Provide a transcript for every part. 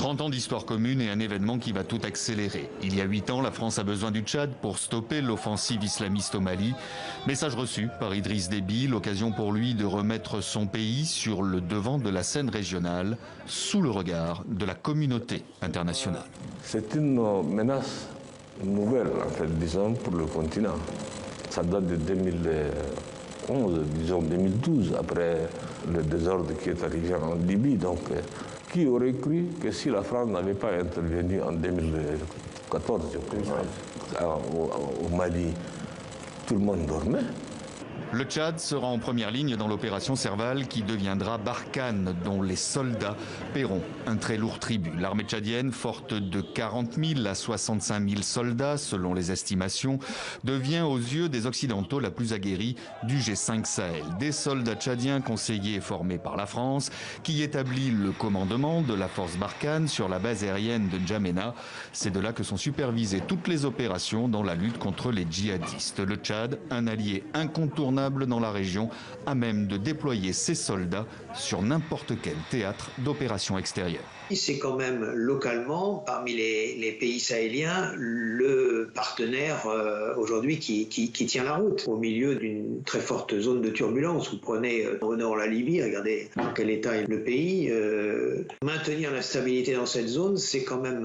30 ans d'histoire commune et un événement qui va tout accélérer. Il y a 8 ans, la France a besoin du Tchad pour stopper l'offensive islamiste au Mali. Message reçu par Idriss Déby, l'occasion pour lui de remettre son pays sur le devant de la scène régionale, sous le regard de la communauté internationale. C'est une menace nouvelle, en fait, disons, pour le continent. Ça date de 2011, disons 2012, après le désordre qui est arrivé en Libye. Donc, qui aurait cru que si la France n'avait pas intervenu en 2014, je crois, au Mali, tout le monde dormait. Le Tchad sera en première ligne dans l'opération Serval qui deviendra Barkhane, dont les soldats paieront un très lourd tribut. L'armée tchadienne, forte de 40 000 à 65 000 soldats, selon les estimations, devient aux yeux des Occidentaux la plus aguerrie du G5 Sahel. Des soldats tchadiens conseillés et formés par la France, qui établit le commandement de la force Barkhane sur la base aérienne de N'Djamena. C'est de là que sont supervisées toutes les opérations dans la lutte contre les djihadistes. Le Tchad, un allié incontournable dans la région, à même de déployer ses soldats sur n'importe quel théâtre d'opération extérieure. C'est quand même localement, parmi les pays sahéliens, le partenaire aujourd'hui qui tient la route. Au milieu d'une très forte zone de turbulence, vous prenez au nord la Libye, regardez dans quel état est le pays. Maintenir la stabilité dans cette zone, c'est quand même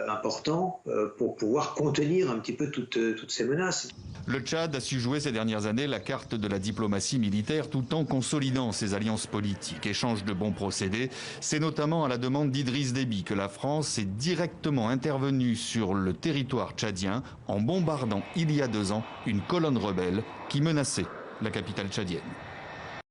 important pour pouvoir contenir un petit peu toutes ces menaces. Le Tchad a su jouer ces dernières années la carte de la diplomatie militaire tout en consolidant ses alliances politiques. Échange de bons procédés, c'est notamment à la demande d'Idriss Déby que la France est directement intervenue sur le territoire tchadien en bombardant il y a 2 ans une colonne rebelle qui menaçait la capitale tchadienne.